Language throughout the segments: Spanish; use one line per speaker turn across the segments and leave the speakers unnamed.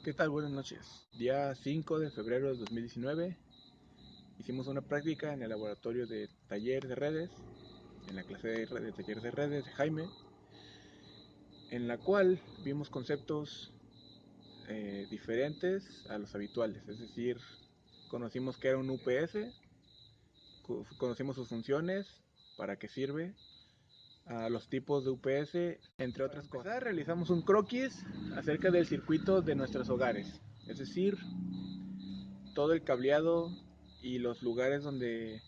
¿Qué tal? Buenas noches. Día 5 de febrero de 2019 hicimos una práctica en el laboratorio de taller de redes, en la clase de taller de redes de Jaime, en la cual vimos conceptos diferentes a los habituales. Es decir, conocimos qué era un UPS, conocimos sus funciones, para qué sirve, a los tipos de UPS, entre otras cosas. Realizamos un croquis acerca del circuito de nuestros hogares, es decir, todo el cableado y los lugares donde...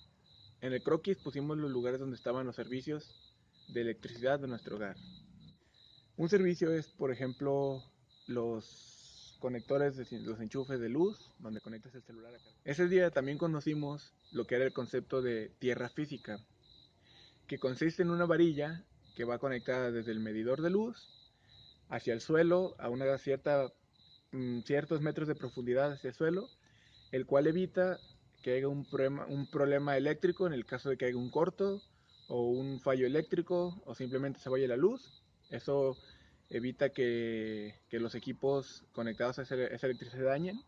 En el croquis pusimos los lugares donde estaban los servicios de electricidad de nuestro hogar. Un servicio es, por ejemplo, los conectores, los enchufes de luz, donde conectas el celular a cargar. Ese día también conocimos lo que era el concepto de tierra física, que consiste en una varilla que va conectada desde el medidor de luz hacia el suelo a una ciertos metros de profundidad hacia el suelo, el cual evita que haya un problema eléctrico en el caso de que haya un corto o un fallo eléctrico o simplemente se vaya la luz. Eso evita que los equipos conectados a esa electricidad se dañen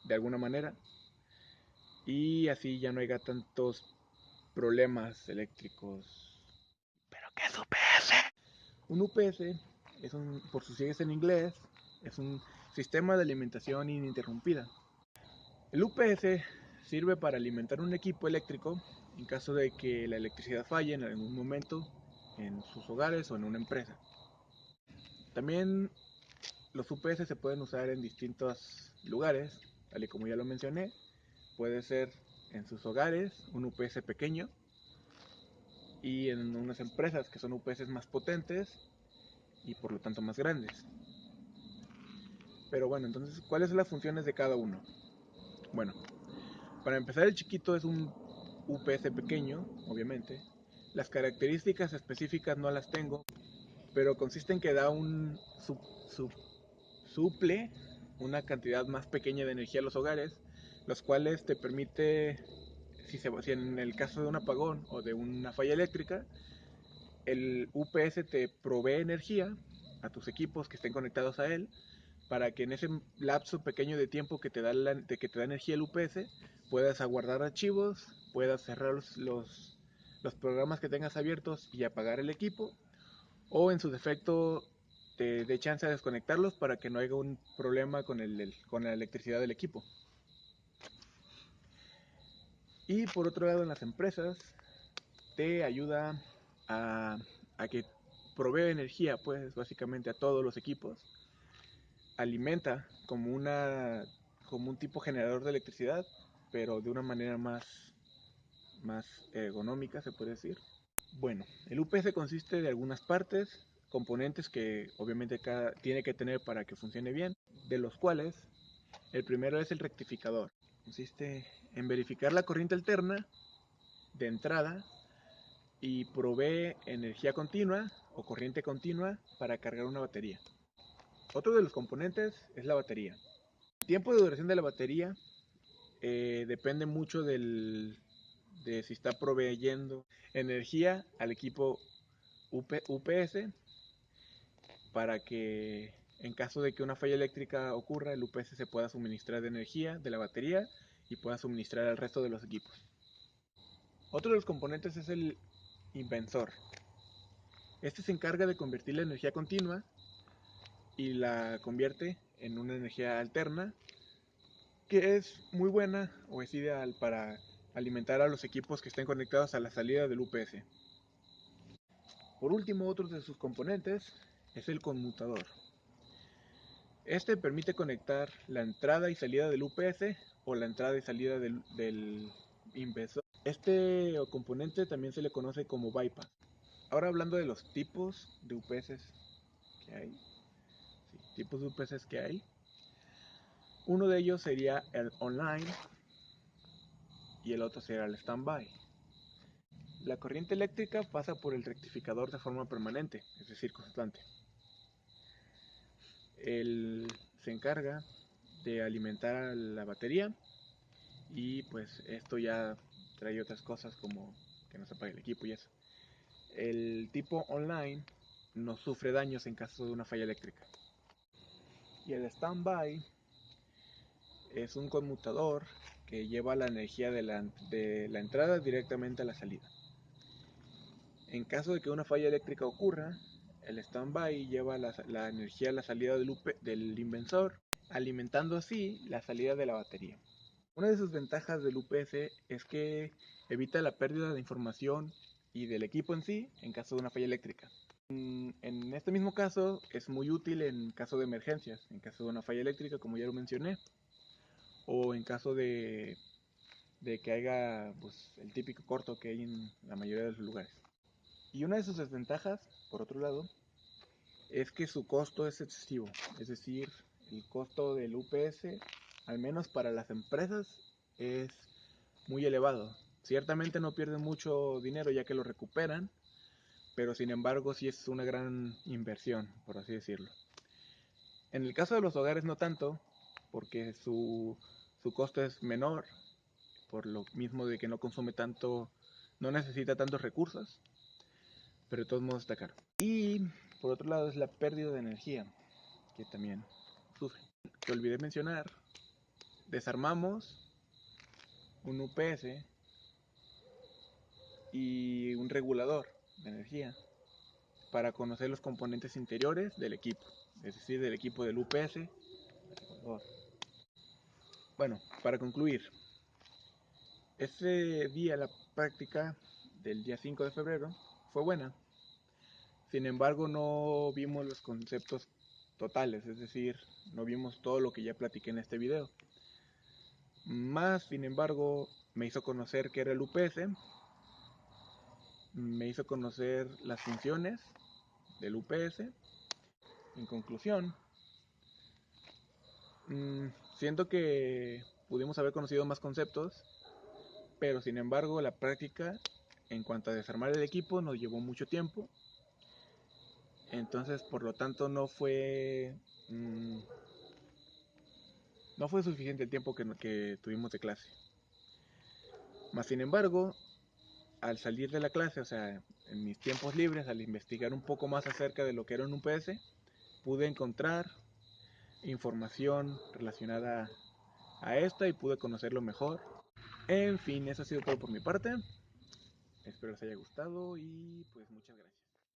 de alguna manera y así ya no haya tantos problemas eléctricos. ¿Pero qué es UPS? Un UPS por sus siglas en inglés, es un sistema de alimentación ininterrumpida. El UPS sirve para alimentar un equipo eléctrico en caso de que la electricidad falle en algún momento en sus hogares o en una empresa. También los UPS se pueden usar en distintos lugares, tal y como ya lo mencioné. Puede ser en sus hogares, un UPS pequeño, y en unas empresas que son UPS más potentes y por lo tanto más grandes. Pero bueno, entonces, ¿cuáles son las funciones de cada uno? Bueno, para empezar, el chiquito es un UPS pequeño, obviamente. Las características específicas no las tengo, pero consiste en que da suple una cantidad más pequeña de energía a los hogares, los cuales te permite, si en el caso de un apagón o de una falla eléctrica, el UPS te provee energía a tus equipos que estén conectados a él, para que en ese lapso pequeño de tiempo que te da energía el UPS, puedas aguardar archivos, puedas cerrar los programas que tengas abiertos y apagar el equipo, o en su defecto te dé chance de desconectarlos para que no haya un problema con la electricidad del equipo. Y por otro lado, en las empresas te ayuda a que provee energía, pues básicamente a todos los equipos, alimenta como un tipo generador de electricidad, pero de una manera más ergonómica, se puede decir. Bueno, el UPS consiste de algunas partes, componentes que obviamente tiene que tener para que funcione bien, de los cuales el primero es el rectificador. Consiste en verificar la corriente alterna de entrada y provee energía continua o corriente continua para cargar una batería. Otro de los componentes es la batería. El tiempo de duración de la batería depende mucho de si está proveyendo energía al equipo UPS, para que en caso de que una falla eléctrica ocurra, el UPS se pueda suministrar de energía de la batería y pueda suministrar al resto de los equipos. Otro de los componentes es el inversor. Este se encarga de convertir la energía continua y la convierte en una energía alterna, que es muy buena o es ideal para alimentar a los equipos que estén conectados a la salida del UPS. Por último, otro de sus componentes es el conmutador. Este permite conectar la entrada y salida del UPS o la entrada y salida del inversor. Este componente también se le conoce como bypass. Ahora hablando de los tipos de UPS que hay. Sí, tipos de UPS que hay. Uno de ellos sería el online y el otro sería el standby. La corriente eléctrica pasa por el rectificador de forma permanente, es decir, constante. Él se encarga de alimentar a la batería y pues esto ya trae otras cosas como que no se apague el equipo y eso. El tipo online no sufre daños en caso de una falla eléctrica. Y el standby es un conmutador que lleva la energía de la entrada directamente a la salida. En caso de que una falla eléctrica ocurra, el standby lleva la energía a la salida del inversor, alimentando así la salida de la batería. Una de sus ventajas del UPS es que evita la pérdida de información y del equipo en sí en caso de una falla eléctrica. En este mismo caso es muy útil en caso de emergencias, en caso de una falla eléctrica como ya lo mencioné, o en caso de que haya pues, el típico corto que hay en la mayoría de los lugares. Y una de sus desventajas, por otro lado, es que su costo es excesivo, es decir, el costo del UPS, al menos para las empresas, es muy elevado. Ciertamente no pierden mucho dinero ya que lo recuperan, pero sin embargo sí es una gran inversión, por así decirlo. En el caso de los hogares no tanto, porque su costo es menor, por lo mismo de que no consume tanto, no necesita tantos recursos, pero de todos modos está caro. Y por otro lado es la pérdida de energía, que también sufre. Que olvidé mencionar, desarmamos un UPS y un regulador de energía para conocer los componentes interiores del equipo, es decir, del equipo del UPS. Bueno, para concluir, ese día la práctica del día 5 de febrero fue buena. Sin embargo, no vimos los conceptos totales, es decir, no vimos todo lo que ya platiqué en este video. Más, sin embargo, me hizo conocer qué era el UPS, me hizo conocer las funciones del UPS. En conclusión, siento que pudimos haber conocido más conceptos, pero sin embargo la práctica en cuanto a desarmar el equipo nos llevó mucho tiempo. Entonces, por lo tanto, no fue suficiente el tiempo que tuvimos de clase. Más sin embargo, al salir de la clase, o sea, en mis tiempos libres, al investigar un poco más acerca de lo que era un UPS, pude encontrar información relacionada a esta y pude conocerlo mejor. En fin, eso ha sido todo por mi parte. Espero les haya gustado y pues muchas gracias.